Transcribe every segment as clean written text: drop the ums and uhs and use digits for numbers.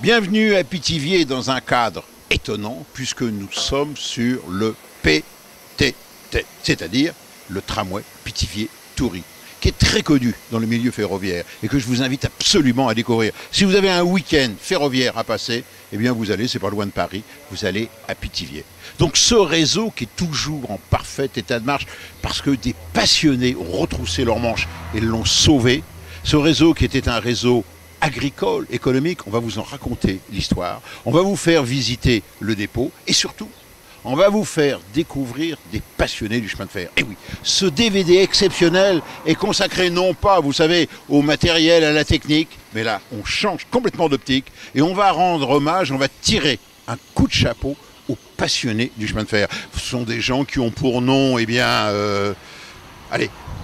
Bienvenue à Pithiviers dans un cadre étonnant puisque nous sommes sur le PTT, c'est-à-dire le tramway Pithiviers-Toury, qui est très connu dans le milieu ferroviaire et que je vous invite absolument à découvrir. Si vous avez un week-end ferroviaire à passer, eh bien vous allez, c'est pas loin de Paris, vous allez à Pithiviers. Donc ce réseau qui est toujours en parfait état de marche parce que des passionnés ont retroussé leurs manches et l'ont sauvé, ce réseau qui était un réseau agricole, économique, on va vous en raconter l'histoire, on va vous faire visiter le dépôt et surtout, on va vous faire découvrir des passionnés du chemin de fer. Et oui, ce DVD exceptionnel est consacré non pas, vous savez, au matériel, à la technique, mais là, on change complètement d'optique et on va rendre hommage, on va tirer un coup de chapeau aux passionnés du chemin de fer. Ce sont des gens qui ont pour nom, eh bien,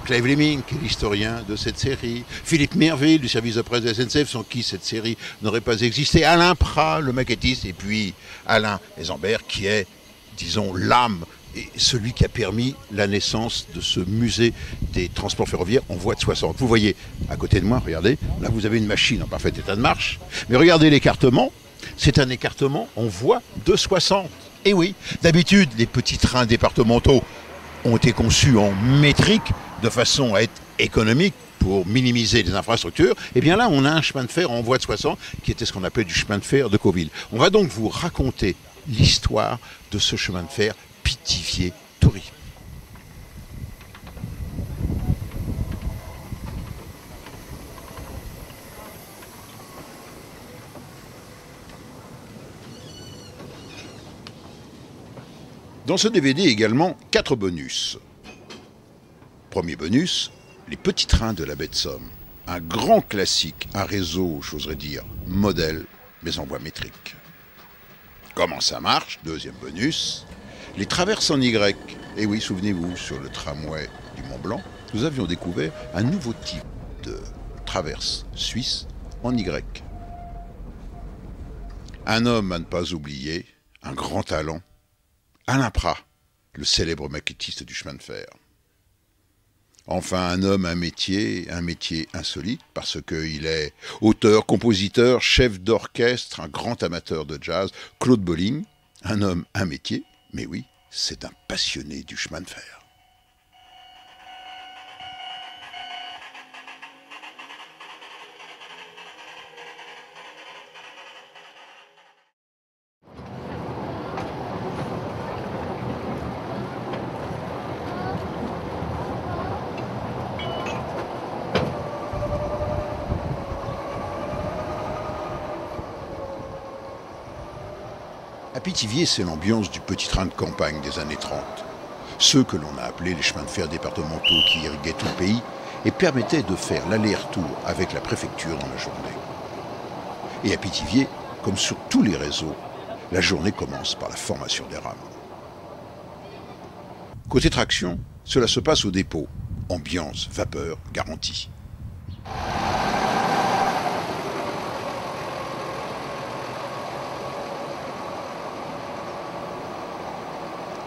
Clive Lemming, qui est l'historien de cette série, Philippe Merville, du service de presse de la SNCF, sans qui cette série n'aurait pas existé, Alain Prat, le maquettiste, et puis Alain Ezambert, qui est, disons, l'âme et celui qui a permis la naissance de ce musée des transports ferroviaires en voie de 60. Vous voyez, à côté de moi, regardez, là vous avez une machine en parfait état de marche, mais regardez l'écartement, c'est un écartement en voie de 60. Et oui, d'habitude, les petits trains départementaux ont été conçus en métrique, de façon à être économique pour minimiser les infrastructures, et bien là on a un chemin de fer en voie de 60 qui était ce qu'on appelait du chemin de fer de Cauville. On va donc vous raconter l'histoire de ce chemin de fer Pithiviers-Toury. Dans ce DVD également 4 bonus. Premier bonus, les petits trains de la baie de Somme. Un grand classique, un réseau, j'oserais dire, modèle, mais en voie métrique. Comment ça marche? Deuxième bonus, les traverses en Y. Et oui, souvenez-vous, sur le tramway du Mont Blanc, nous avions découvert un nouveau type de traverse suisse en Y. Un homme à ne pas oublier, un grand talent, Alain Prat, le célèbre maquettiste du chemin de fer. Enfin, un homme, un métier insolite, parce qu'il est auteur, compositeur, chef d'orchestre, un grand amateur de jazz, Claude Bolling. Un homme, un métier, mais oui, c'est un passionné du chemin de fer. À Pithiviers, c'est l'ambiance du petit train de campagne des années 30. Ceux que l'on a appelés les chemins de fer départementaux qui irriguaient tout le pays et permettaient de faire l'aller-retour avec la préfecture dans la journée. Et à Pithiviers, comme sur tous les réseaux, la journée commence par la formation des rames. Côté traction, cela se passe au dépôt. Ambiance, vapeur, garantie.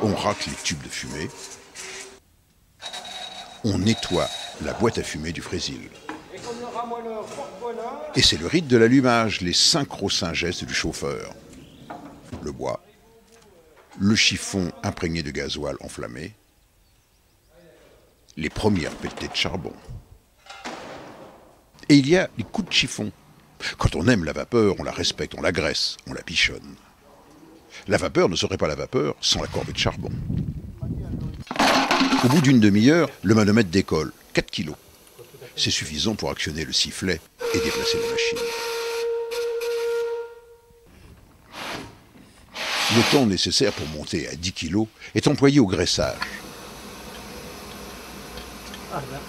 On racle les tubes de fumée, on nettoie la boîte à fumée du Frésil. Et c'est le rite de l'allumage, les synchro-saints gestes du chauffeur. Le bois, le chiffon imprégné de gasoil enflammé, les premières pelletées de charbon. Et il y a les coups de chiffon. Quand on aime la vapeur, on la respecte, on l'agresse, on la bichonne. La vapeur ne serait pas la vapeur sans la corvée de charbon. Au bout d'une demi-heure, le manomètre décolle, 4 kilos. C'est suffisant pour actionner le sifflet et déplacer la machine. Le temps nécessaire pour monter à 10 kilos est employé au graissage. Ah là,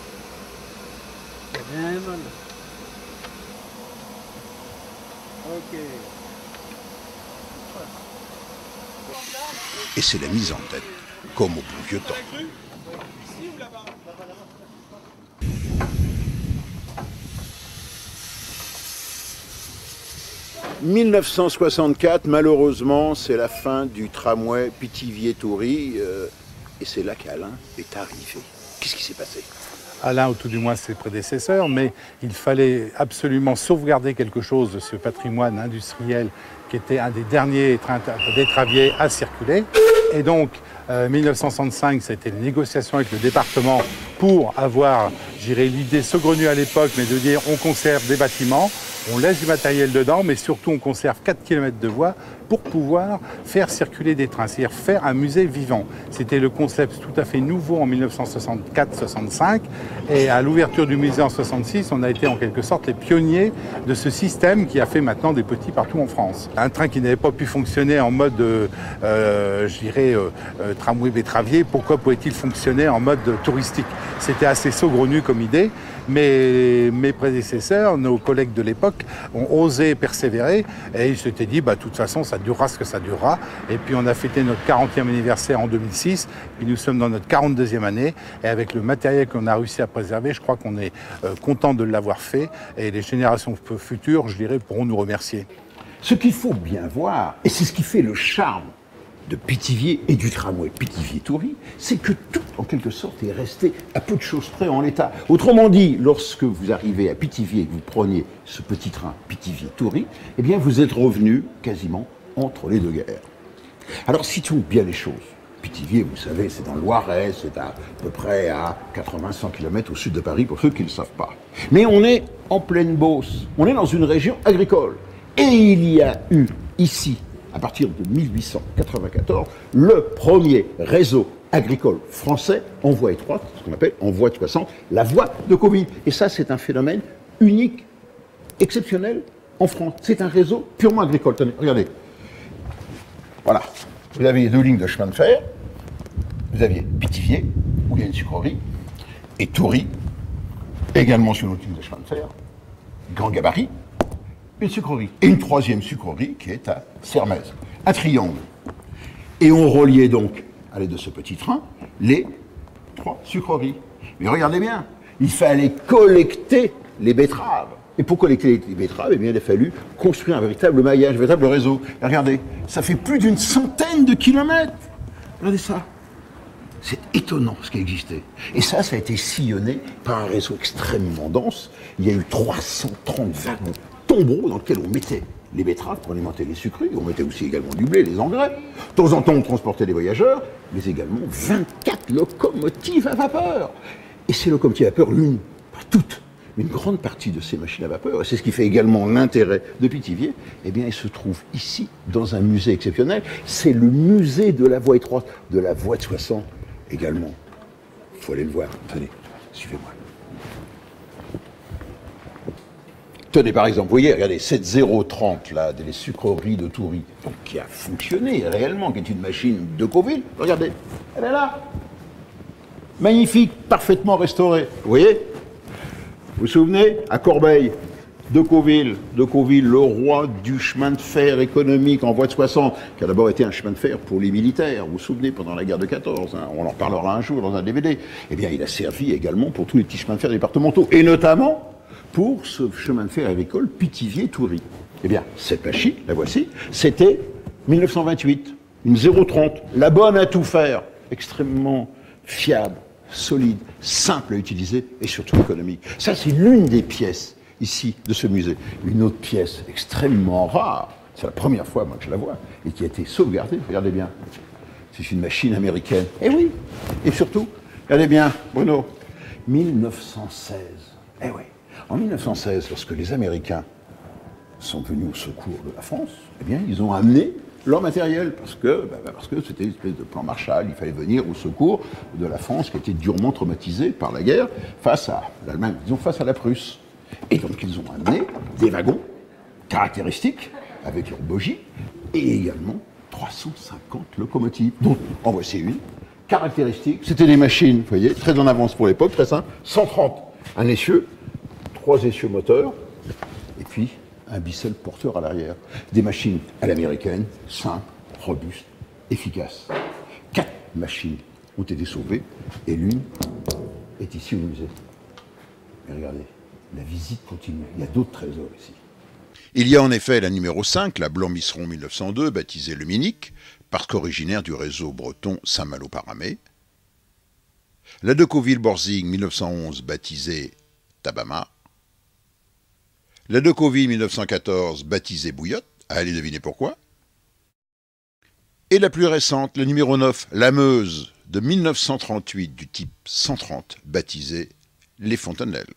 c'est bien mal. Ok. Et c'est la mise en tête, comme au bon vieux temps. 1964, malheureusement, c'est la fin du tramway Pithiviers-Toury, et c'est là qu'Alain est arrivé. Qu'est-ce qui s'est passé? Alain ou tout du moins ses prédécesseurs, mais il fallait absolument sauvegarder quelque chose de ce patrimoine industriel qui était un des derniers trains d'étraviers à circuler. Et donc, 1965, ça a été les négociations avec le département pour avoir, je dirais, l'idée saugrenue à l'époque, mais de dire on conserve des bâtiments, on laisse du matériel dedans, mais surtout on conserve 4 km de voies pour pouvoir faire circuler des trains, c'est-à-dire faire un musée vivant. C'était le concept tout à fait nouveau en 1964-65, et à l'ouverture du musée en 66, on a été en quelque sorte les pionniers de ce système qui a fait maintenant des petits partout en France. Un train qui n'avait pas pu fonctionner en mode, je dirais, tramway betteravier, pourquoi pouvait-il fonctionner en mode touristique? C'était assez saugrenu comme idée, mais mes prédécesseurs, nos collègues de l'époque, ont osé persévérer et ils s'étaient dit, de toute façon, ça durera ce que ça durera. Et puis on a fêté notre 40e anniversaire en 2006, puis nous sommes dans notre 42e année, et avec le matériel qu'on a réussi à préserver, je crois qu'on est content de l'avoir fait, et les générations futures, je dirais, pourront nous remercier. Ce qu'il faut bien voir, et c'est ce qui fait le charme de Pithiviers et du tramway Pithiviers-Toury, c'est que tout, en quelque sorte, est resté à peu de choses près en l'état. Autrement dit, lorsque vous arrivez à Pithiviers et que vous preniez ce petit train Pithiviers-Toury, eh bien, vous êtes revenu quasiment entre les deux guerres. Alors, situons bien les choses. Pithiviers, vous savez, c'est dans le Loiret, c'est à peu près à 80-100 km au sud de Paris, pour ceux qui ne le savent pas. Mais on est en pleine Beauce, on est dans une région agricole. Et il y a eu ici, à partir de 1894, le premier réseau agricole français en voie étroite, ce qu'on appelle en voie de 60, la voie de Cauville. Et ça, c'est un phénomène unique, exceptionnel en France. C'est un réseau purement agricole. Tenez, regardez. Voilà. Vous avez deux lignes de chemin de fer. Vous aviez Pithiviers, où il y a une sucrerie, et Toury, également sur une autre ligne de chemin de fer, grand gabarit, une sucrerie. Et une troisième sucrerie qui est à Sermaises. Un triangle. Et on reliait donc, à l'aide de ce petit train, les trois sucreries. Mais regardez bien, il fallait collecter les betteraves. Et pour collecter les betteraves, eh bien, il a fallu construire un véritable maillage, un véritable réseau. Et regardez, ça fait plus d'une centaine de kilomètres. Regardez ça. C'est étonnant ce qui existait. Et ça a été sillonné par un réseau extrêmement dense. Il y a eu 330 wagons tombereaux dans lesquels on mettait les betteraves pour alimenter les sucreries. On mettait aussi également du blé, des engrais. De temps en temps, on transportait les voyageurs, mais également 24 locomotives à vapeur. Et ces locomotives à vapeur, l'une, pas toutes, une grande partie de ces machines à vapeur, et c'est ce qui fait également l'intérêt de Pithiviers, eh bien, elle se trouve ici, dans un musée exceptionnel. C'est le musée de la voie étroite, de la voie de Soissons également. Il faut aller le voir. Tenez, suivez-moi. Tenez, par exemple, vous voyez, regardez, cette 030, là, des sucreries de Toury, donc, qui a fonctionné réellement, qui est une machine de Cauville. Regardez, elle est là. Magnifique, parfaitement restaurée. Vous voyez? Vous vous souvenez? À Corbeil, de Cauville, le roi du chemin de fer économique en voie de 60, qui a d'abord été un chemin de fer pour les militaires, vous vous souvenez, pendant la guerre de 14, hein, on en parlera un jour dans un DVD. Eh bien, il a servi également pour tous les petits chemins de fer départementaux, et notamment pour ce chemin de fer agricole Pithiviers-Toury. Eh bien, cette machine, la voici, c'était 1928, une 030, la bonne à tout faire, extrêmement fiable, solide, simple à utiliser et surtout économique. Ça, c'est l'une des pièces ici de ce musée. Une autre pièce extrêmement rare, c'est la première fois moi que je la vois, et qui a été sauvegardée, regardez bien. C'est une machine américaine. Eh oui, et surtout, regardez bien, Bruno, 1916. Eh oui. En 1916, lorsque les Américains sont venus au secours de la France, eh bien, ils ont amené leur matériel, parce que c'était une espèce de plan Marshall, il fallait venir au secours de la France qui était durement traumatisée par la guerre face à l'Allemagne, disons face à la Prusse. Et donc ils ont amené des wagons caractéristiques avec leurs bogies et également 350 locomotives. Donc en voici une, caractéristique, c'était des machines, vous voyez, très en avance pour l'époque, très simple, 130, un essieu, 3 essieux moteurs, et puis un bissel porteur à l'arrière. Des machines à l'américaine, simples, robustes, efficaces. 4 machines ont été sauvées, et l'une est ici au musée. Mais regardez, la visite continue, il y a d'autres trésors ici. Il y a en effet la numéro 5, la Blanc-Misseron 1902, baptisée Le Minic, parce qu'originaire du réseau breton Saint-Malo-Paramé. La Decauville-Borzing 1911 baptisée Tabamar. La Decauville 1914 baptisée Bouillotte. Allez deviner pourquoi. Et la plus récente, le numéro 9, la Meuse de 1938 du type 130 baptisée Les Fontenelles.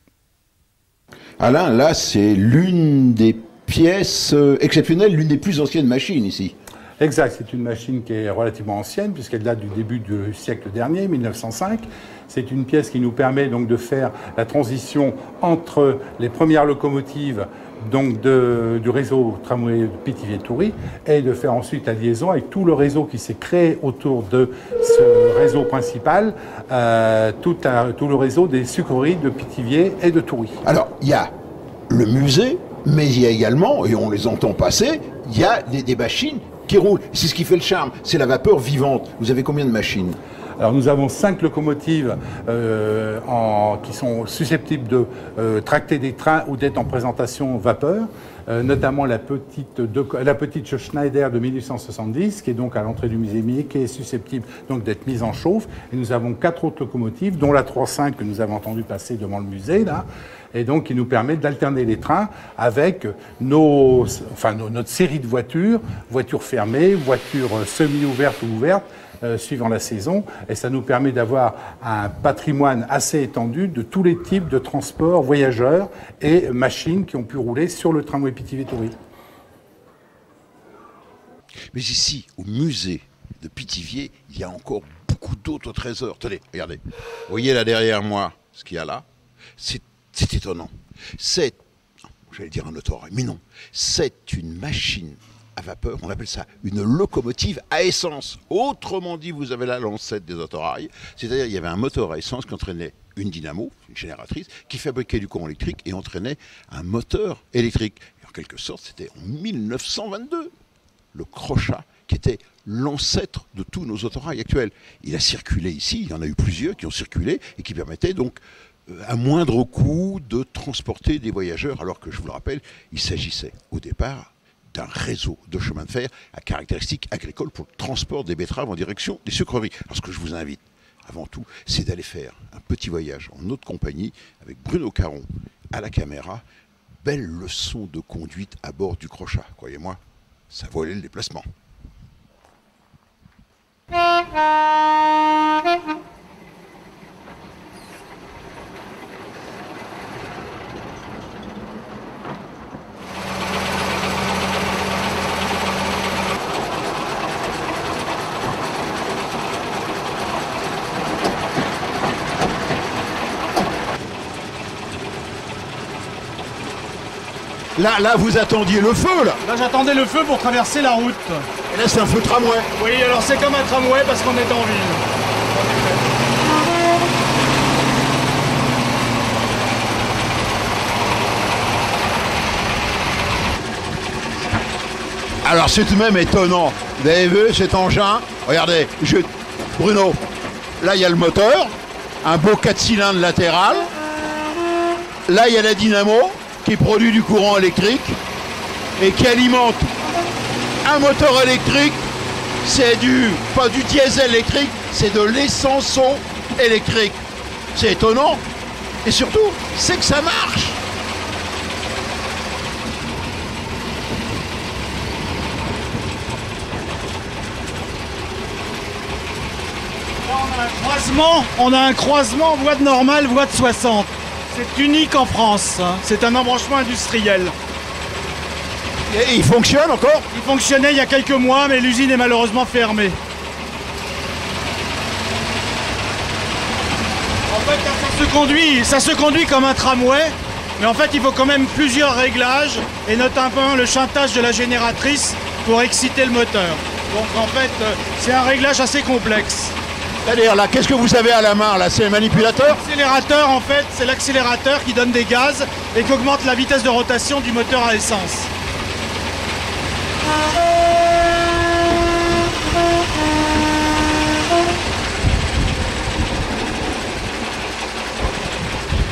Alain, là, c'est l'une des pièces exceptionnelles, l'une des plus anciennes machines ici. Exact, c'est une machine qui est relativement ancienne puisqu'elle date du début du siècle dernier, 1905. C'est une pièce qui nous permet donc de faire la transition entre les premières locomotives donc du réseau tramway Pithiviers-Toury et de faire ensuite la liaison avec tout le réseau qui s'est créé autour de ce réseau principal, tout le réseau des sucreries de Pithiviers et de Toury. Alors, il y a le musée, mais il y a également, et on les entend passer, il y a des machines qui roulent. C'est ce qui fait le charme, c'est la vapeur vivante. Vous avez combien de machines ? Alors nous avons 5 locomotives qui sont susceptibles de tracter des trains ou d'être en présentation vapeur, notamment la petite Schneider de 1870, qui est donc à l'entrée du musée Millet, qui est susceptible donc d'être mise en chauffe. Et nous avons 4 autres locomotives, dont la 3.5 que nous avons entendu passer devant le musée, là, et donc qui nous permet d'alterner les trains avec notre série de voitures fermées, voitures semi-ouvertes ou ouvertes, suivant la saison, et ça nous permet d'avoir un patrimoine assez étendu de tous les types de transports voyageurs et machines qui ont pu rouler sur le tramway Pithiviers-Toury. Mais ici, au musée de Pithiviers, il y a encore beaucoup d'autres trésors. Tenez, regardez. Vous voyez là derrière moi ce qu'il y a là? C'est étonnant. C'est, j'allais dire un autorail, mais non. C'est une machine à vapeur, on appelle ça une locomotive à essence. Autrement dit, vous avez là l'ancêtre des autorails. C'est-à-dire, il y avait un moteur à essence qui entraînait une dynamo, une génératrice, qui fabriquait du courant électrique et entraînait un moteur électrique. Et en quelque sorte, c'était en 1922, le crochat, qui était l'ancêtre de tous nos autorails actuels. Il a circulé ici, il y en a eu plusieurs qui ont circulé et qui permettaient donc à moindre coût de transporter des voyageurs, alors que, je vous le rappelle, il s'agissait au départ d'un réseau de chemin de fer à caractéristiques agricoles pour le transport des betteraves en direction des sucreries. Alors ce que je vous invite, avant tout, c'est d'aller faire un petit voyage en notre compagnie avec Bruno Caron à la caméra. Belle leçon de conduite à bord du crochat. Croyez-moi, ça valait le déplacement. Là, vous attendiez le feu, là. Là, j'attendais le feu pour traverser la route. Et là, c'est un feu tramway. Oui, alors c'est comme un tramway parce qu'on est en ville. Alors, c'est tout de même étonnant. Vous avez vu cet engin? Regardez, Bruno, là, il y a le moteur, un beau 4 cylindres latéral. Là, il y a la dynamo qui produit du courant électrique et qui alimente un moteur électrique. C'est pas du diesel électrique, c'est de l'essence électrique. C'est étonnant. Et surtout, c'est que ça marche. Là, on a un croisement voie de normale, voie de 60. C'est unique en France, hein. C'est un embranchement industriel. Et il fonctionne encore? Il fonctionnait il y a quelques mois, mais l'usine est malheureusement fermée. En fait, ça se conduit comme un tramway, mais en fait, il faut quand même plusieurs réglages, et notamment le chantage de la génératrice pour exciter le moteur. Donc en fait, c'est un réglage assez complexe. C'est-à-dire, là, qu'est-ce que vous avez à la main, là? C'est le manipulateur? L'accélérateur, en fait, c'est l'accélérateur qui donne des gaz et qui augmente la vitesse de rotation du moteur à essence.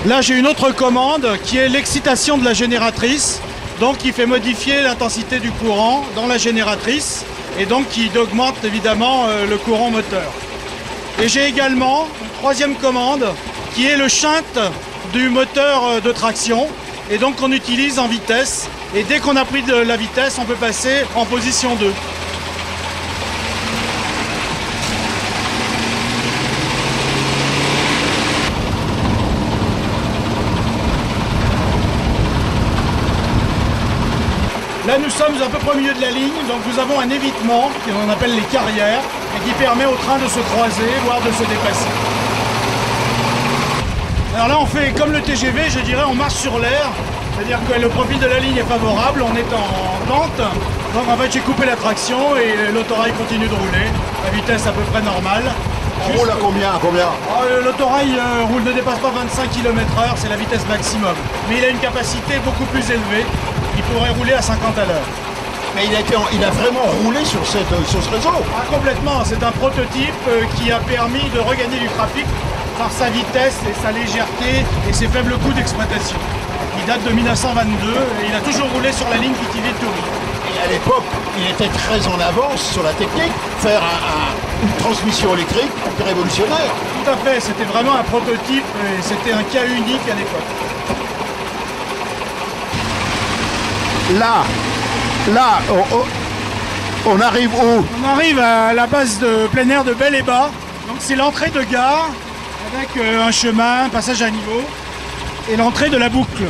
Là, j'ai une autre commande qui est l'excitation de la génératrice, donc qui fait modifier l'intensité du courant dans la génératrice et donc qui augmente évidemment le courant moteur. Et j'ai également troisième commande qui est le shunt du moteur de traction et donc qu'on utilise en vitesse. Et dès qu'on a pris de la vitesse, on peut passer en position 2. Là, nous sommes à peu près au milieu de la ligne, donc nous avons un évitement, qu'on appelle les carrières, et qui permet au train de se croiser, voire de se dépasser. Alors là, on fait comme le TGV, je dirais, on marche sur l'air, c'est-à-dire que le profil de la ligne est favorable, on est en pente, donc en fait j'ai coupé la traction et l'autorail continue de rouler, à vitesse à peu près normale. On roule à combien, L'autorail ne dépasse pas 25 km/h, c'est la vitesse maximum. Mais il a une capacité beaucoup plus élevée, il pourrait rouler à 50 à l'heure. Mais il a vraiment roulé sur ce réseau. Ah, complètement, c'est un prototype qui a permis de regagner du trafic par sa vitesse et sa légèreté et ses faibles coûts d'exploitation. Il date de 1922 et il a toujours roulé sur la ligne Pithiviers-Toury. Et à l'époque, il était très en avance sur la technique. Faire une transmission électrique, c'était révolutionnaire. Tout à fait, c'était vraiment un prototype et c'était un cas unique à l'époque. Là, on arrive où? On arrive à la base de plein air de Bel-et-Bas. Donc c'est l'entrée de gare avec un chemin, un passage à niveau et l'entrée de la boucle.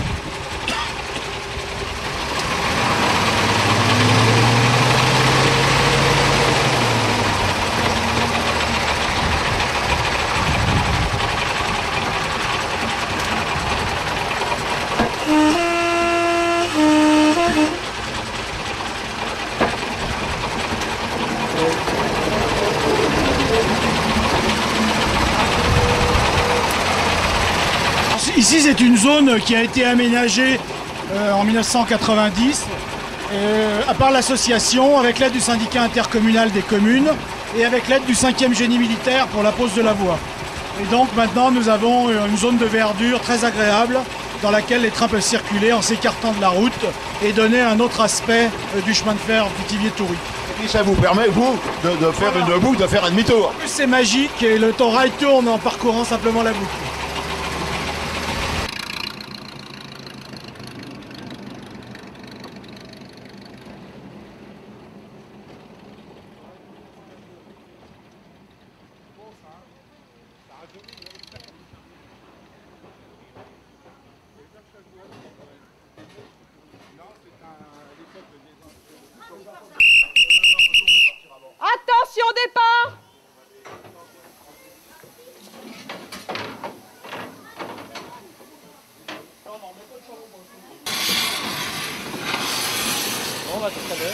Ici, c'est une zone qui a été aménagée en 1990 à part l'association, avec l'aide du syndicat intercommunal des communes et avec l'aide du 5e génie militaire pour la pose de la voie. Et donc maintenant, nous avons une zone de verdure très agréable dans laquelle les trains peuvent circuler en s'écartant de la route et donner un autre aspect du chemin de fer Pithiviers-Toury. Et ça vous permet, vous, de faire une boucle, de faire un demi-tour. En plus, c'est magique et le rail tourne en parcourant simplement la boucle. Attention départ! On va tout à l'heure.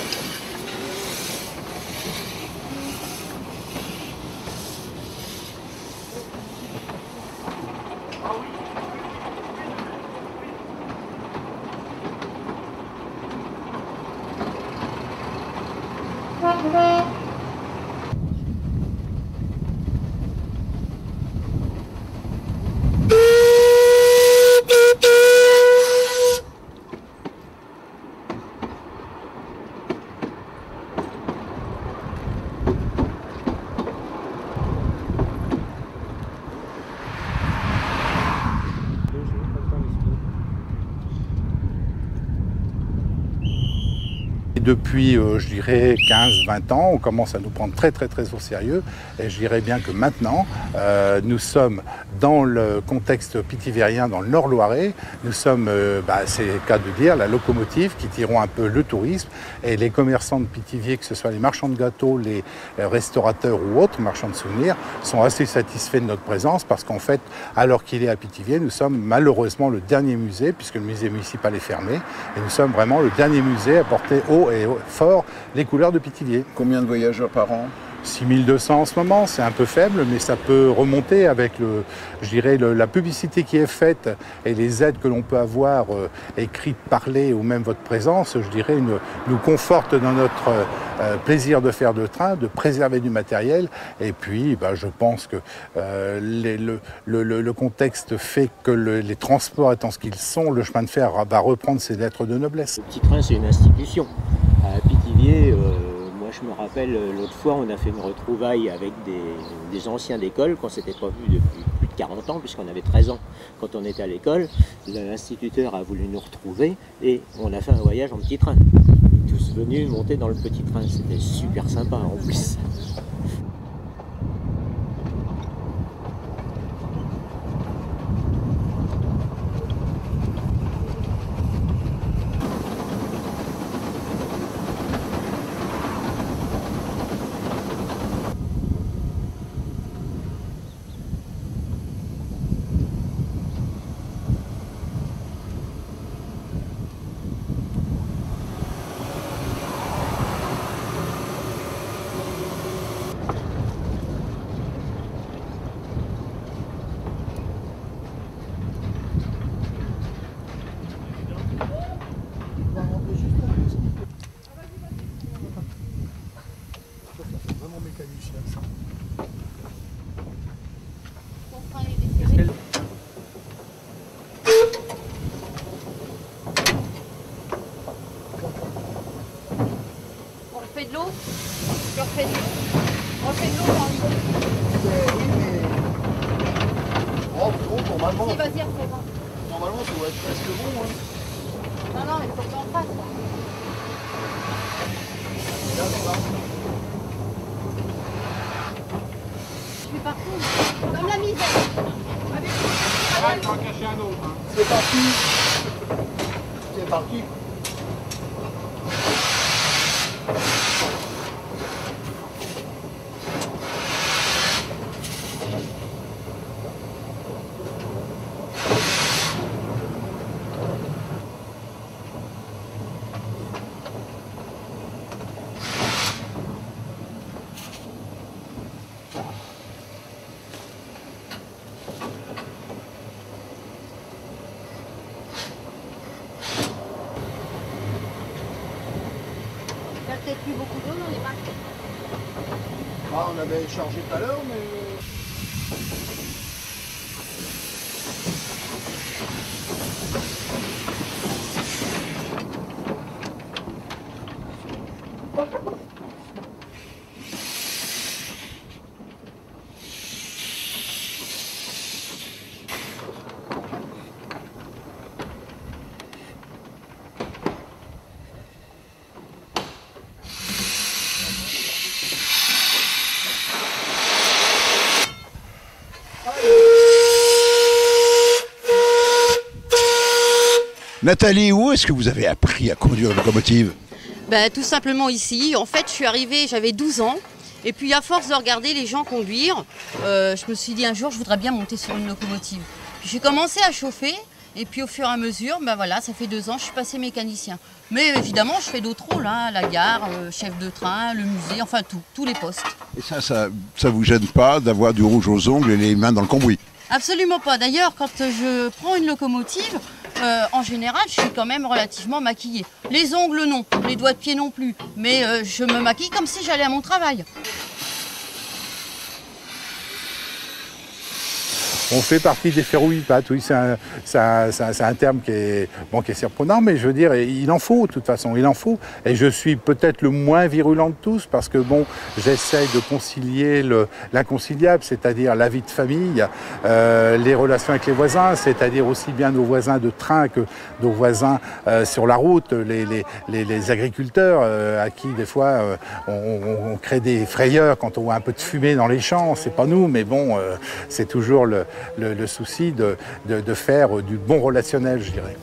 Depuis, je dirais, 15-20 ans, on commence à nous prendre très au sérieux. Et je dirais bien que maintenant, nous sommes dans le contexte pithiviérien, dans le Nord-Loiret. Nous sommes, c'est le cas de dire, la locomotive qui tirons un peu le tourisme. Et les commerçants de Pithiviers, que ce soit les marchands de gâteaux, les restaurateurs ou autres, marchands de souvenirs, sont assez satisfaits de notre présence parce qu'en fait, alors qu'il est à Pithiviers, nous sommes malheureusement le dernier musée, puisque le musée municipal est fermé. Et nous sommes vraiment le dernier musée à porter haut et fort les couleurs de Pithiviers. Combien de voyageurs par an? 6200 en ce moment, c'est un peu faible, mais ça peut remonter avec la publicité qui est faite et les aides que l'on peut avoir, écrites, parlées ou même votre présence, je dirais, nous conforte dans notre plaisir de faire de train, de préserver du matériel. Et puis, je pense que le contexte fait que les transports étant ce qu'ils sont, le chemin de fer va reprendre ses lettres de noblesse. Le petit train, c'est une institution. À Pithiviers, moi je me rappelle, l'autre fois, on a fait une retrouvaille avec des anciens d'école qu'on ne s'était pas vu depuis plus de 40 ans, puisqu'on avait 13 ans quand on était à l'école. L'instituteur a voulu nous retrouver et on a fait un voyage en petit train. Tous venus monter dans le petit train, c'était super sympa en plus. On refait de l'eau. Je refais de l'eau. On refait de l'eau dans le pot. Oui, mais... Oh, bon, normalement... Si, vas-y, refais-moi. Normalement, ça doit être presque bon, hein. Non, non, il faut que j'en fasse. Je suis partout. Comme la misère. C'est parti. C'est parti. Il y a peut-être plus beaucoup d'eau dans les bacs. Ah, on avait chargé tout à l'heure, mais... Nathalie, où est-ce que vous avez appris à conduire une locomotive? Ben, tout simplement ici. En fait, je suis arrivée, j'avais 12 ans. Et puis, à force de regarder les gens conduire, je me suis dit un jour, je voudrais bien monter sur une locomotive. Puis, j'ai commencé à chauffer. Et puis, au fur et à mesure, ben voilà, ça fait 2 ans, je suis passé mécanicien. Mais évidemment, je fais d'autres rôles, hein, la gare, chef de train, le musée, enfin tout, tous les postes. Et ça vous gêne pas d'avoir du rouge aux ongles et les mains dans le cambouis? Absolument pas. D'ailleurs, quand je prends une locomotive, en général, je suis quand même relativement maquillée. Les ongles, non. Les doigts de pied, non plus. Mais je me maquille comme si j'allais à mon travail. On fait partie des ferrouilles-pattes, oui, c'est un terme qui est surprenant, mais je veux dire, il en faut, de toute façon, il en faut. Et je suis peut-être le moins virulent de tous, parce que bon, j'essaye de concilier l'inconciliable, c'est-à-dire la vie de famille, les relations avec les voisins, c'est-à-dire aussi bien nos voisins de train que nos voisins sur la route, les agriculteurs à qui, des fois, on crée des frayeurs quand on voit un peu de fumée dans les champs. C'est pas nous, mais bon, c'est toujours le souci de faire du bon relationnel, je dirais.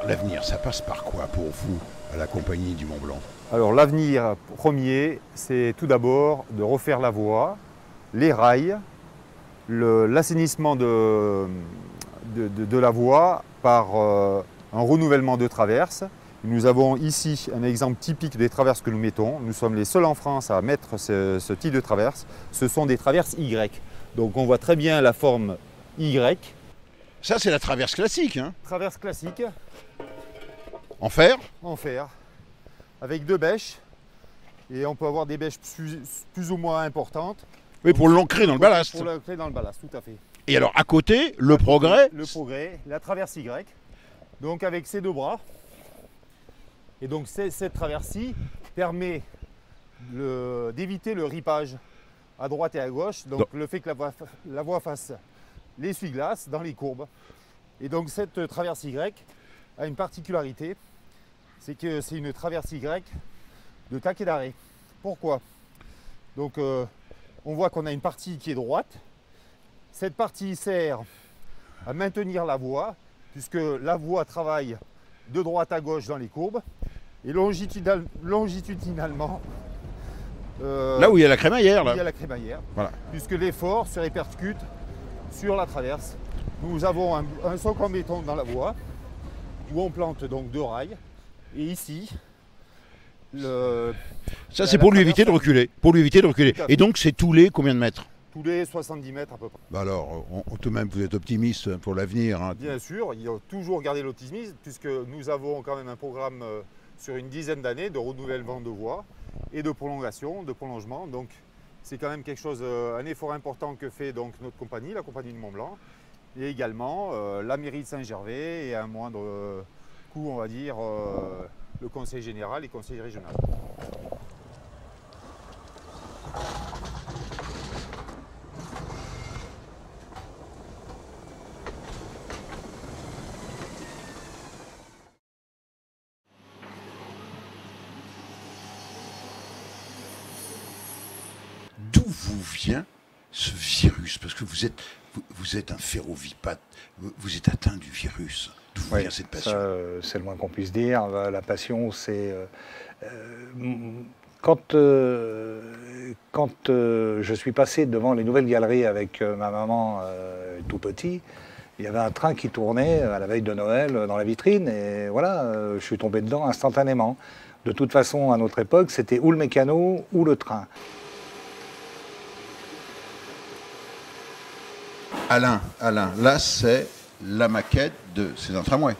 L'avenir, ça passe par quoi pour vous, à la Compagnie du Mont Blanc? Alors l'avenir premier, c'est tout d'abord de refaire la voie, les rails, l'assainissement de la voie par un renouvellement de traverses. Nous avons ici un exemple typique des traverses que nous mettons. Nous sommes les seuls en France à mettre ce type de traverse. Ce sont des traverses Y. Donc on voit très bien la forme Y. Ça, c'est la traverse classique, hein? Traverse classique. En fer? En fer. Avec 2 bêches. Et on peut avoir des bêches plus ou moins importantes. Oui, pour l'ancrer dans le ballast. Pour l'ancrer dans le ballast, tout à fait. Et alors, à côté, le progrès? Le progrès, la traverse Y. Donc avec ces 2 bras. Et donc cette traverse-ci permet d'éviter le ripage à droite et à gauche. Donc le fait que la voie fasse l'essuie-glace dans les courbes. Et donc cette traverse Y a une particularité, c'est que c'est une traverse Y de taquet d'arrêt. Pourquoi? Donc on voit qu'on a une partie qui est droite. Cette partie sert à maintenir la voie, puisque la voie travaille de droite à gauche dans les courbes. Et longitudinalement, là où il y a la crémaillère. Là. Il y a la crémaillère, voilà. Puisque l'effort se répercute sur la traverse. Nous avons un socle en béton dans la voie, où on plante donc 2 rails. Et ici, ça c'est pour lui éviter de reculer. Et donc c'est tous les combien de mètres? Tous les 70 mètres à peu près. Bah alors, tout de même, vous êtes optimiste pour l'avenir, hein? Bien sûr, il faut toujours garder l'optimisme, puisque nous avons quand même un programme sur une dizaine d'années de renouvellement de voies et de prolongation, de prolongement. Donc c'est quand même quelque chose, un effort important que fait donc notre compagnie, la Compagnie du Mont Blanc, et également la mairie de Saint-Gervais et à un moindre coût, on va dire, le conseil général et le conseil régional. D'où vous vient ce virus? Parce que vous êtes un ferrovipate, vous êtes atteint du virus. D'où vous vient cette passion? C'est le moins qu'on puisse dire. La passion, c'est... Quand je suis passé devant les nouvelles galeries avec ma maman tout petit, il y avait un train qui tournait à la veille de Noël dans la vitrine et voilà, je suis tombé dedans instantanément. De toute façon, à notre époque, c'était ou le mécano ou le train. Alain, là c'est la maquette c'est un tramway.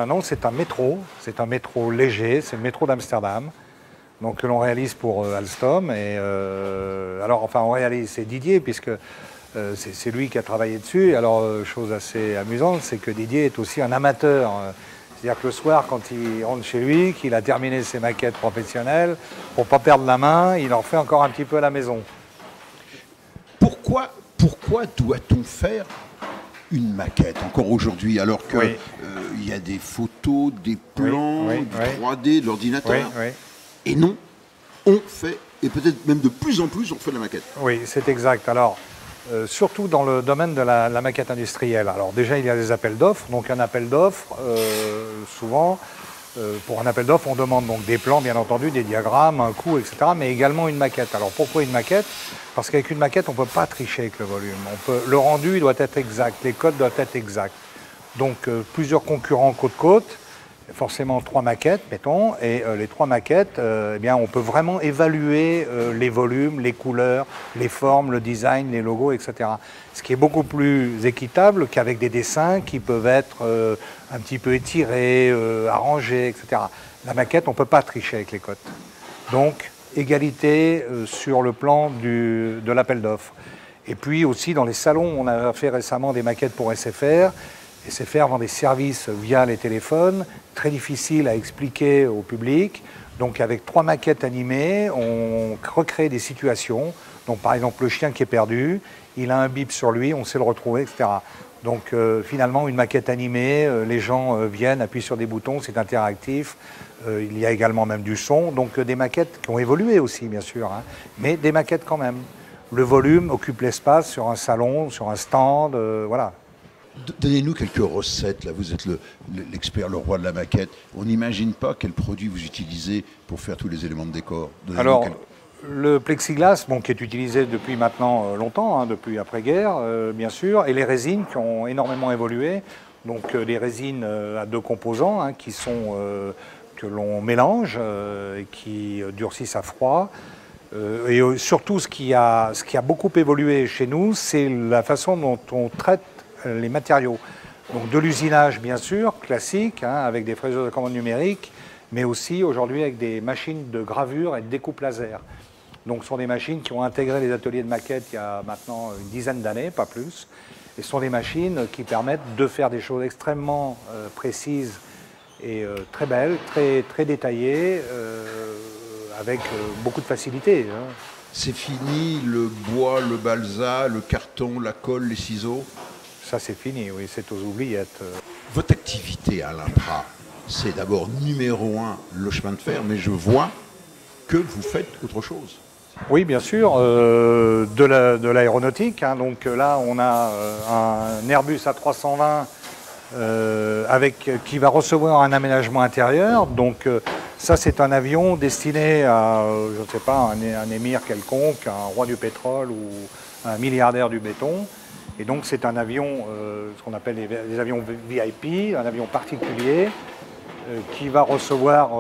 Non, c'est un métro. C'est un métro léger. C'est le métro d'Amsterdam. Donc que l'on réalise pour Alstom. Et alors, enfin, on réalise, c'est Didier puisque c'est lui qui a travaillé dessus. Alors, chose assez amusante, c'est que Didier est aussi un amateur. C'est-à-dire que le soir, quand il rentre chez lui, qu'il a terminé ses maquettes professionnelles, pour ne pas perdre la main, il en fait encore un petit peu à la maison. Pourquoi doit-on faire une maquette encore aujourd'hui, alors qu'il y a des photos, des plans, du 3D, de l'ordinateur? Et non, on fait, et peut-être même de plus en plus, on fait la maquette. Oui, c'est exact. Alors, surtout dans le domaine de la maquette industrielle. Alors déjà, il y a des appels d'offres. Donc un appel d'offres, souvent, pour un appel d'offres, on demande donc des plans, bien entendu, des diagrammes, un coût, etc., mais également une maquette. Alors pourquoi une maquette? Parce qu'avec une maquette, on ne peut pas tricher avec le volume. Le rendu il doit être exact, les codes doivent être exacts. Donc plusieurs concurrents côte-côte, forcément 3 maquettes, mettons, et les 3 maquettes, eh bien, on peut vraiment évaluer les volumes, les couleurs, les formes, le design, les logos, etc. Ce qui est beaucoup plus équitable qu'avec des dessins qui peuvent être un petit peu étirés, arrangés, etc. La maquette, on ne peut pas tricher avec les cotes. Donc, égalité sur le plan de l'appel d'offres. Et puis aussi, dans les salons, on a fait récemment des maquettes pour SFR. SFR vend des services via les téléphones, très difficiles à expliquer au public. Donc avec 3 maquettes animées, on recrée des situations. Donc par exemple, le chien qui est perdu, il a un bip sur lui, on sait le retrouver, etc. Donc finalement, une maquette animée, les gens viennent, appuient sur des boutons, c'est interactif. Il y a également même du son. Donc des maquettes qui ont évolué aussi, bien sûr, hein, mais des maquettes quand même. Le volume occupe l'espace sur un salon, sur un stand, voilà. Donnez-nous quelques recettes, là, vous êtes l'expert, le roi de la maquette. On n'imagine pas quel produit vous utilisez pour faire tous les éléments de décor. Alors, le plexiglas, bon, qui est utilisé depuis maintenant longtemps, hein, depuis après-guerre, bien sûr, et les résines qui ont énormément évolué. Donc, les résines à 2 composants, hein, qui sont, que l'on mélange, et qui durcissent à froid. Et surtout, ce qui a beaucoup évolué chez nous, c'est la façon dont on traite les matériaux. Donc de l'usinage, bien sûr, classique, hein, avec des fraiseuses de commande numérique, mais aussi aujourd'hui avec des machines de gravure et de découpe laser. Donc ce sont des machines qui ont intégré les ateliers de maquette il y a maintenant une dizaine d'années, pas plus. Et ce sont des machines qui permettent de faire des choses extrêmement précises et très belles, très détaillées, avec beaucoup de facilité. Hein. C'est fini le bois, le balsa, le carton, la colle, les ciseaux? Ça c'est fini, oui, c'est aux oubliettes. Votre activité à l'Impra, c'est d'abord numéro 1 le chemin de fer, mais je vois que vous faites autre chose. Oui, bien sûr, de l'aéronautique. Hein, donc là, on a un Airbus A320 qui va recevoir un aménagement intérieur. Donc ça, c'est un avion destiné à, je ne sais pas, un émir quelconque, un roi du pétrole ou un milliardaire du béton. Et donc c'est un avion, ce qu'on appelle les avions VIP, un avion particulier, qui va recevoir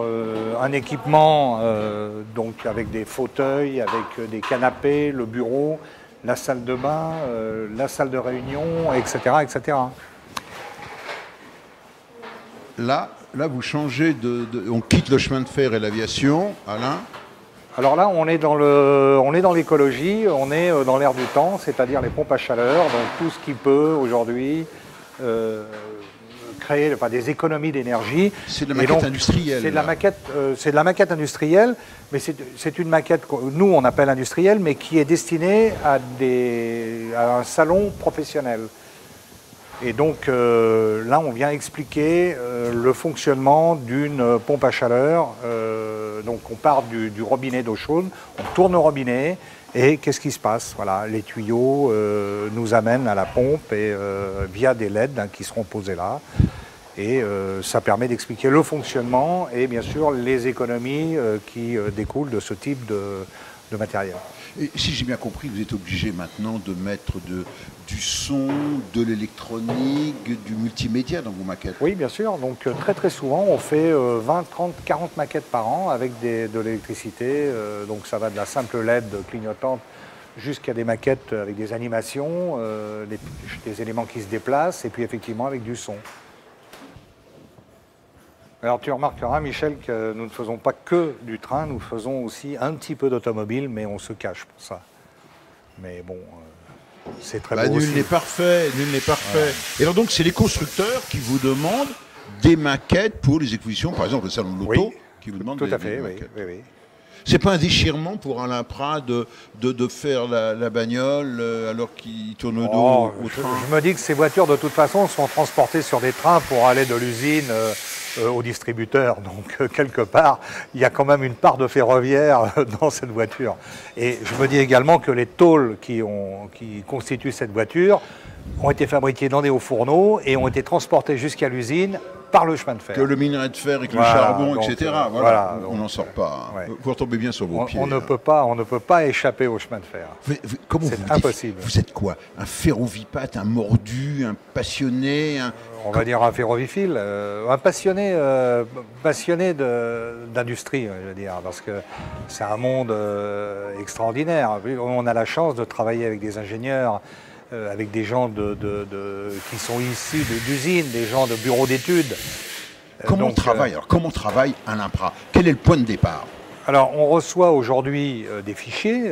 un équipement donc avec des fauteuils, avec des canapés, le bureau, la salle de bain, la salle de réunion, etc. etc. Là, vous changez on quitte le chemin de fer et l'aviation, Alain. Alors là, on est dans l'écologie, on est dans l'air du temps, c'est-à-dire les pompes à chaleur, donc tout ce qui peut aujourd'hui créer des économies d'énergie. C'est de la maquette industrielle. C'est de la maquette industrielle, mais c'est une maquette que nous on appelle industrielle, mais qui est destinée à un salon professionnel. Et donc là, on vient expliquer le fonctionnement d'une pompe à chaleur. Donc on part du robinet d'eau chaude, on tourne le robinet et qu'est-ce qui se passe? Voilà, les tuyaux nous amènent à la pompe et via des LED qui seront posés là. Et ça permet d'expliquer le fonctionnement et bien sûr les économies qui découlent de ce type de matériel. Et si j'ai bien compris, vous êtes obligé maintenant de mettre du son, de l'électronique, du multimédia dans vos maquettes. Oui, bien sûr. Donc très souvent, on fait 20, 30, 40 maquettes par an avec de l'électricité. Donc ça va de la simple LED clignotante jusqu'à des maquettes avec des animations, des éléments qui se déplacent et puis effectivement avec du son. Alors tu remarqueras, Michel, que nous ne faisons pas que du train, nous faisons aussi un petit peu d'automobile, mais on se cache pour ça. Mais bon, c'est très beau aussi. Nul n'est parfait, nul n'est parfait. Ouais. Et alors donc, c'est les constructeurs qui vous demandent des maquettes pour les expositions, par exemple le salon de l'auto, qui vous demande des maquettes. Tout à fait, oui. C'est pas un déchirement pour Alain Prat de faire la bagnole alors qu'il tourne le dos au train? Je me dis que ces voitures, de toute façon, sont transportées sur des trains pour aller de l'usine au distributeur. Donc, quelque part, il y a quand même une part de ferroviaire dans cette voiture. Et je me dis également que les tôles qui constituent cette voiture ont été fabriquées dans des hauts fourneaux et ont été transportées jusqu'à l'usine par le chemin de fer. Que le minerai de fer avec le charbon, donc, etc. Voilà. On n'en sort pas. Hein. Ouais. Vous retombez bien sur vos pieds. On ne peut pas échapper au chemin de fer. C'est impossible. Vous êtes quoi? Un ferrovipate, un mordu, un passionné On va dire un ferroviphile, un passionné d'industrie, je veux dire, parce que c'est un monde extraordinaire. On a la chance de travailler avec des ingénieurs, avec des gens qui sont issus d'usines, des gens de bureaux d'études. Comment on travaille à l'Impra? Quel est le point de départ? Alors, on reçoit aujourd'hui des fichiers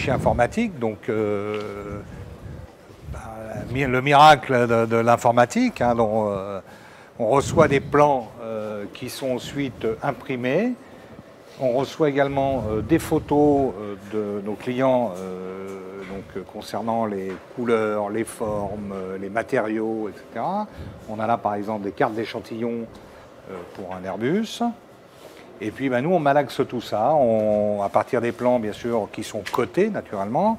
informatiques, donc le miracle de l'informatique, hein, dont on reçoit des plans qui sont ensuite imprimés. On reçoit également des photos de nos clients concernant les couleurs, les formes, les matériaux, etc. On a là par exemple des cartes d'échantillons pour un Airbus. Et puis nous on malaxe tout ça à partir des plans bien sûr qui sont cotés naturellement.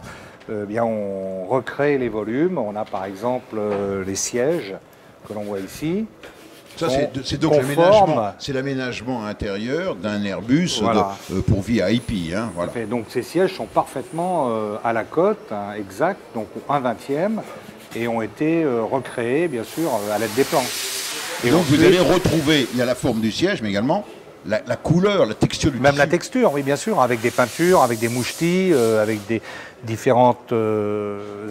bien, on recrée les volumes. On a par exemple les sièges que l'on voit ici. Ça, c'est donc l'aménagement intérieur d'un Airbus voilà. Pour VIP. Hein, voilà. Donc ces sièges sont parfaitement à la cote, hein, exact, donc 1/20e, et ont été recréés, bien sûr, à l'aide des plans. Et donc ensuite, vous allez retrouver, il y a la forme du siège, mais également la couleur, la texture du tissu. Même la texture, oui, bien sûr, avec des peintures, avec des mouchetis, avec des différents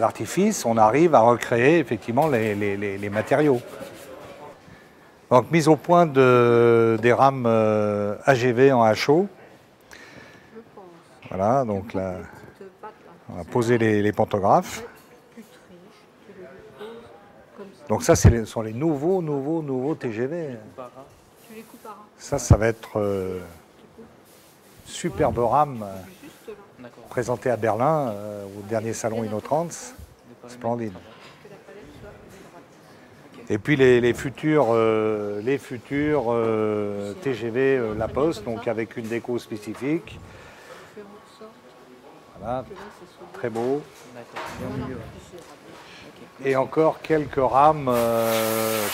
artifices, on arrive à recréer effectivement les matériaux. Donc mise au point des rames AGV en HO. Voilà, donc là, on va poser les pantographes. Donc ça, ce sont les nouveaux TGV. Ça va être superbe rame présentée à Berlin au dernier salon InnoTrans. Splendide. Et puis les futurs TGV La Poste, donc avec une déco spécifique. Voilà, très beau. Et encore quelques rames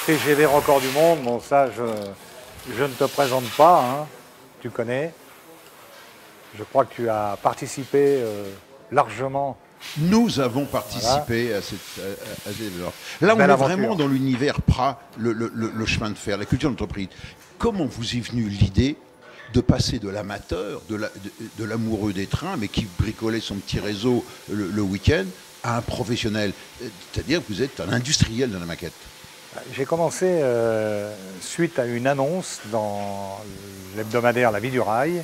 TGV record du monde. Bon, ça, je ne te présente pas, hein. Tu connais. Je crois que tu as participé largement. Nous avons participé à cette là, on est vraiment dans l'univers PRA, le chemin de fer, la culture d'entreprise. Comment vous est venue l'idée de passer de l'amateur, de l'amoureux des trains, mais qui bricolait son petit réseau le week-end, à un professionnel? C'est-à-dire que vous êtes un industriel de la maquette. J'ai commencé suite à une annonce dans l'hebdomadaire La Vie du Rail,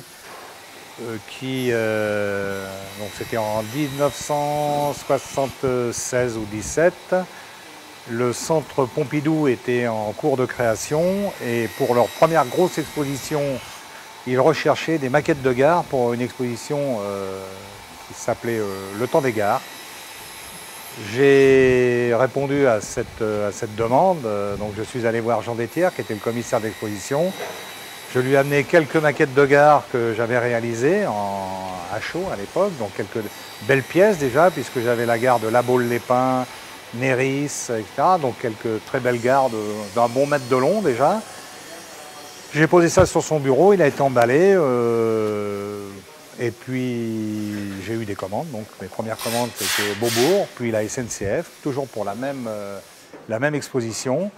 donc c'était en 1976 ou 17. Le centre Pompidou était en cours de création et pour leur première grosse exposition, ils recherchaient des maquettes de gare pour une exposition qui s'appelait Le Temps des gares. J'ai répondu à cette demande, donc je suis allé voir Jean Détière qui était le commissaire d'exposition. Je lui ai amené quelques maquettes de gare que j'avais réalisées en HO à l'époque, donc quelques belles pièces déjà, puisque j'avais la gare de La Baule-les-Pins, Néris, etc. Donc quelques très belles gares d'un bon mètre de long déjà. J'ai posé ça sur son bureau, il a été emballé, et puis j'ai eu des commandes. Donc mes premières commandes c'était Beaubourg, puis la SNCF, toujours pour la même exposition.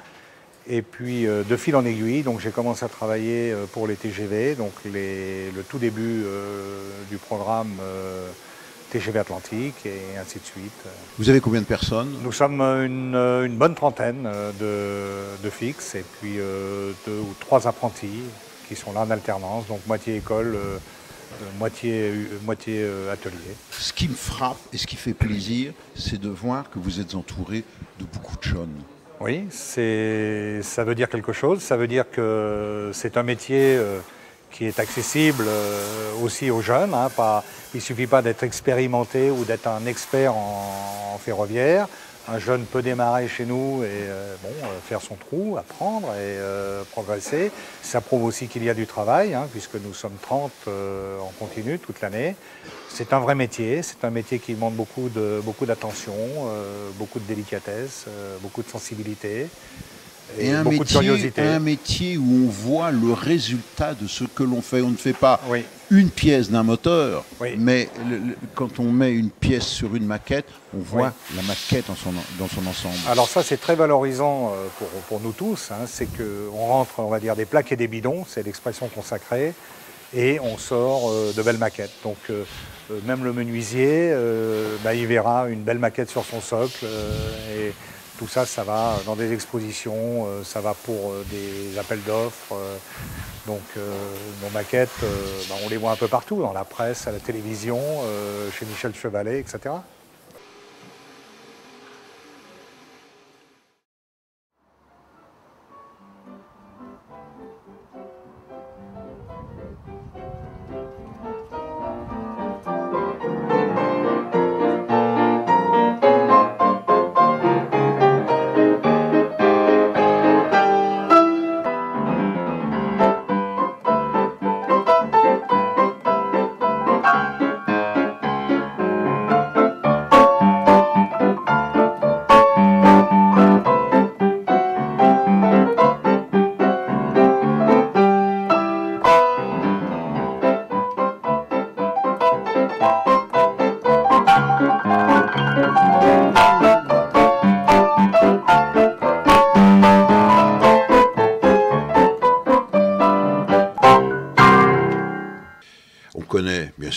Et puis de fil en aiguille, donc j'ai commencé à travailler pour les TGV, donc le tout début du programme TGV Atlantique et ainsi de suite. Vous avez combien de personnes? Nous sommes une bonne trentaine de fixes et puis 2 ou 3 apprentis qui sont là en alternance, donc moitié école, moitié atelier. Ce qui me frappe et ce qui fait plaisir, c'est de voir que vous êtes entouré de beaucoup de jeunes. Oui, ça veut dire quelque chose. Ça veut dire que c'est un métier qui est accessible aussi aux jeunes. Hein, il ne suffit pas d'être expérimenté ou d'être un expert en ferroviaire. Un jeune peut démarrer chez nous et faire son trou, apprendre et progresser. Ça prouve aussi qu'il y a du travail, hein, puisque nous sommes 30 en continu toute l'année. C'est un vrai métier, c'est un métier qui demande beaucoup d'attention, beaucoup de délicatesse, beaucoup de sensibilité et beaucoup de curiosité. Un métier où on voit le résultat de ce que l'on fait. On ne fait pas oui. une pièce d'un moteur, oui. mais quand on met une pièce sur une maquette, on voit oui. la maquette dans son ensemble. Alors ça, c'est très valorisant pour nous tous. Hein, c'est qu'on rentre, on va dire, des plaques et des bidons, c'est l'expression consacrée, et on sort de belles maquettes. Donc même le menuisier, il verra une belle maquette sur son socle. Et tout ça, ça va dans des expositions, ça va pour des appels d'offres. Donc nos maquettes, on les voit un peu partout, dans la presse, à la télévision, chez Michel Chevalet, etc.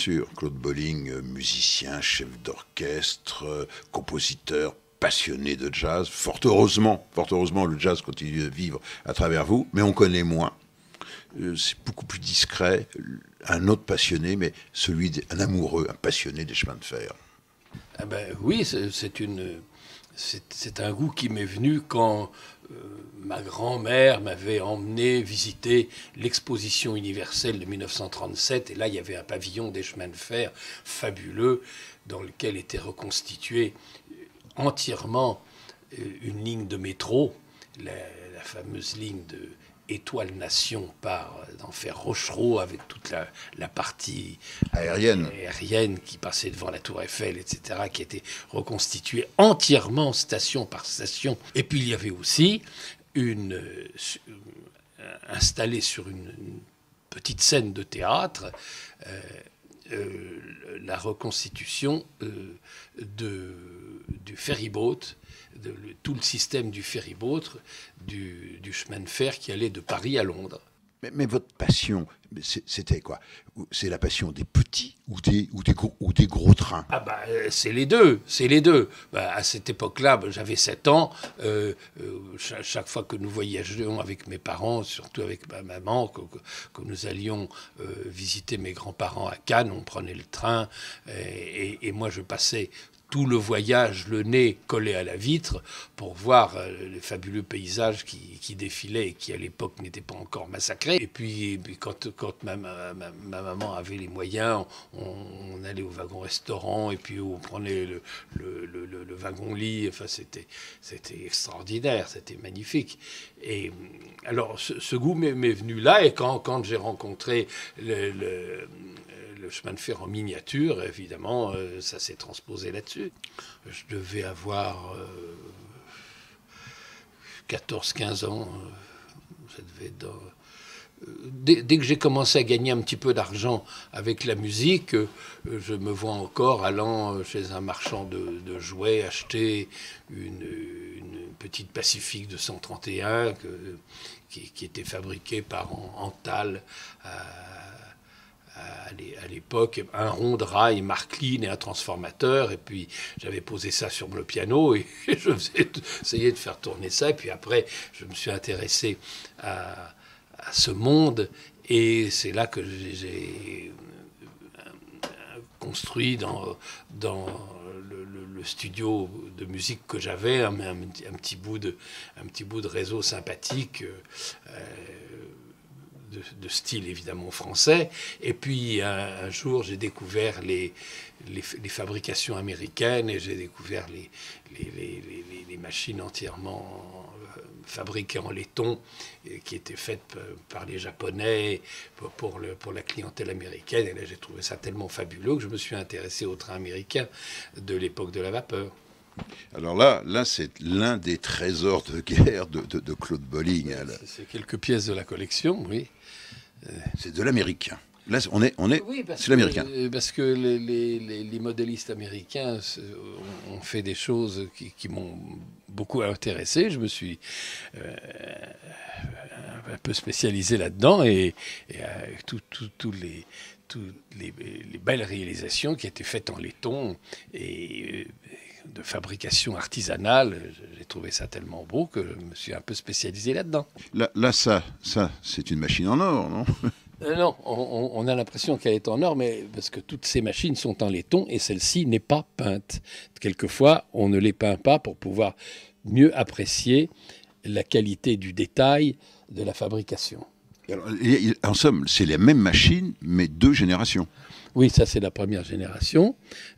sûr. Claude Bolling, musicien, chef d'orchestre, compositeur, passionné de jazz. Fort heureusement, le jazz continue de vivre à travers vous, mais on connaît moins. C'est beaucoup plus discret. Un autre passionné, mais un amoureux, un passionné des chemins de fer. Ah ben, oui, c'est un goût qui m'est venu quand ma grand-mère m'avait emmené visiter l'exposition universelle de 1937. Et là, il y avait un pavillon des chemins de fer fabuleux dans lequel était reconstituée entièrement une ligne de métro, la fameuse ligne de Étoile Nation part d'Enfer Rochereau avec toute la partie aérienne qui passait devant la Tour Eiffel, etc., qui était reconstituée entièrement station par station. Et puis il y avait aussi installée sur une petite scène de théâtre la reconstitution du ferryboat, tout le système du ferryboat, du chemin de fer qui allait de Paris à Londres. Mais votre passion, c'était quoi? C'est la passion des petits ou des gros trains? Ah bah, c'est les deux. Bah, à cette époque-là, j'avais 7 ans. Chaque fois que nous voyagions avec mes parents, surtout avec ma maman, que nous allions visiter mes grands-parents à Cannes, on prenait le train. Et moi, je passais tout le voyage, le nez collé à la vitre, pour voir les fabuleux paysages qui défilaient et qui, à l'époque, n'étaient pas encore massacrés. Et puis quand ma maman avait les moyens, on allait au wagon-restaurant, et puis on prenait le wagon-lit. Enfin, c'était extraordinaire, c'était magnifique. Et alors, ce goût m'est venu là, et quand j'ai rencontré le chemin de fer en miniature, évidemment, ça s'est transposé là-dessus. Je devais avoir 14-15 ans. Ça devait être dès que j'ai commencé à gagner un petit peu d'argent avec la musique, je me vois encore allant chez un marchand de jouets acheter une petite Pacifique de 131 qui était fabriquée par Antal à l'époque, un rond de rail Marklin et un transformateur, et puis j'avais posé ça sur le piano et je essayais de faire tourner ça, et puis après je me suis intéressé à ce monde, et c'est là que j'ai construit dans le studio de musique que j'avais un petit bout de réseau sympathique, de style évidemment français. Et puis un jour, j'ai découvert les fabrications américaines, et j'ai découvert les machines entièrement fabriquées en laiton, qui étaient faites par les Japonais pour la clientèle américaine. Et là, j'ai trouvé ça tellement fabuleux que je me suis intéressé au train américain de l'époque de la vapeur. Alors là, c'est l'un des trésors de guerre de Claude Bolling. C'est quelques pièces de la collection, oui. C'est de l'américain. Là, oui, c'est l'américain. Parce que les modélistes américains ont fait des choses qui m'ont beaucoup intéressé. Je me suis un peu spécialisé là-dedans, et avec toutes les belles réalisations qui étaient faites en laiton et de fabrication artisanale, j'ai trouvé ça tellement beau que je me suis un peu spécialisé là-dedans. Là, ça, c'est une machine en or, non? Non, on a l'impression qu'elle est en or, mais parce que toutes ces machines sont en laiton et celle-ci n'est pas peinte. Quelquefois, on ne les peint pas pour pouvoir mieux apprécier la qualité du détail de la fabrication. Alors, en somme, c'est les mêmes machines, mais 2 générations. Oui, ça c'est la première génération,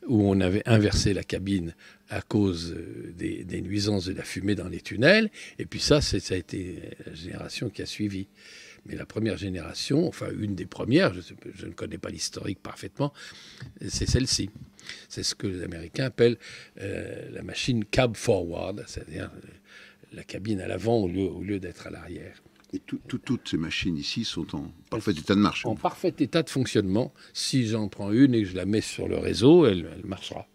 où on avait inversé la cabine à cause des nuisances de la fumée dans les tunnels. Et puis ça a été la génération qui a suivi. Mais la première génération, enfin une des premières, je ne connais pas l'historique parfaitement, c'est celle-ci. C'est ce que les Américains appellent la machine cab forward, c'est-à-dire la cabine à l'avant au lieu d'être à l'arrière. Et toutes ces machines ici sont en parfait état de marche. En parfait état de fonctionnement. Si j'en prends une et que je la mets sur le réseau, elle marchera.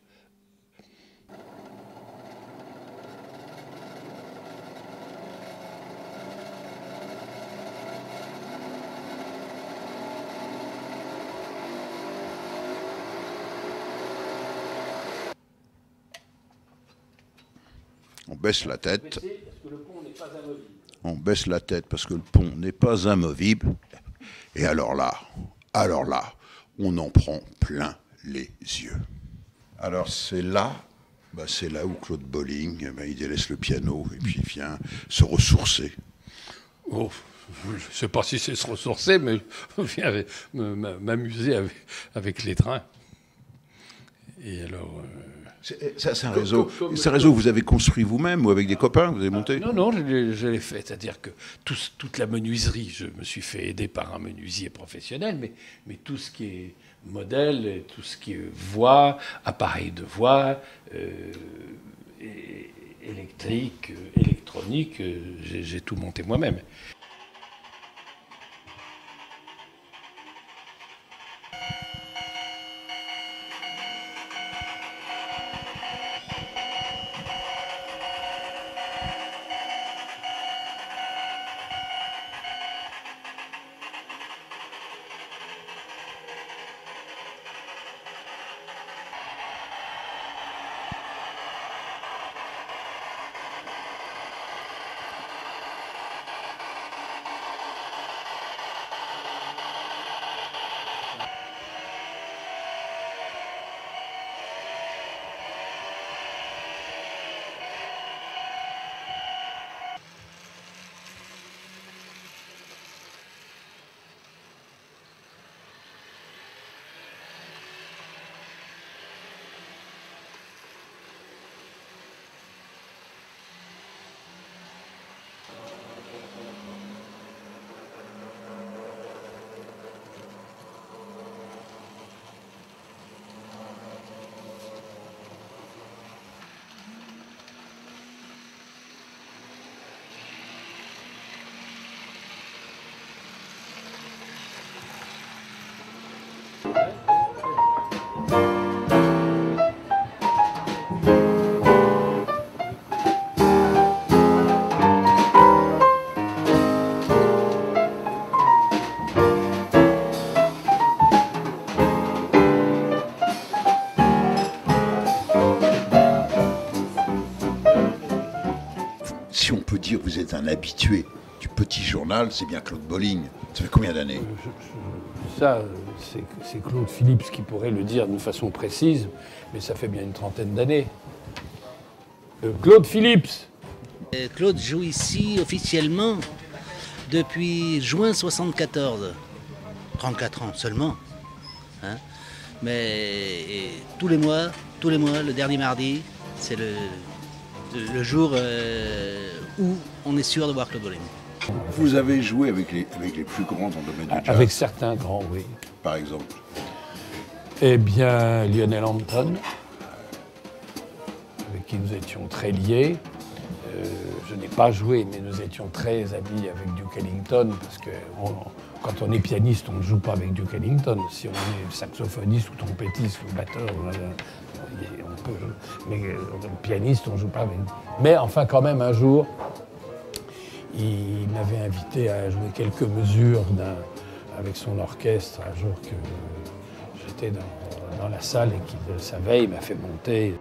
On baisse la tête. On baisse la tête parce que le pont n'est pas amovible. Et alors là, on en prend plein les yeux. Alors c'est là où Claude Bolling, il délaisse le piano et puis il vient se ressourcer. Oh, je ne sais pas si c'est se ressourcer, mais je viens m'amuser avec les trains. Et alors... C'est un réseau. C'est un réseau que vous avez construit vous-même ou avec des copains, vous avez monté? Non, je l'ai fait. C'est-à-dire que toute la menuiserie, je me suis fait aider par un menuisier professionnel, mais tout ce qui est modèle, tout ce qui est voix, appareil de voix, électrique, électronique, j'ai tout monté moi-même. Si on peut dire que vous êtes un habitué du petit journal, c'est bien Claude Bolling. Ça fait combien d'années? Ça, c'est Claude Phillips qui pourrait le dire d'une façon précise, mais ça fait bien une trentaine d'années. Claude Phillips. Claude joue ici officiellement depuis juin 74. 34 ans seulement. Hein? Mais tous les mois, le dernier mardi, c'est le jour où on est sûr de voir Claude Bolling. Vous avez joué avec les plus grands dans le domaine du jazz? Avec certains grands, oui. Par exemple? Eh bien, Lionel Hampton, avec qui nous étions très liés. Je n'ai pas joué, mais nous étions très amis avec Duke Ellington, parce que quand on est pianiste, on ne joue pas avec Duke Ellington. Si on est saxophoniste ou trompettiste ou batteur, on peut jouer. Mais pianiste, on ne joue pas avec. Mais enfin, quand même, un jour, il m'avait invité à jouer quelques mesures avec son orchestre, un jour que j'étais dans la salle et qu'il le savait, il m'a fait monter.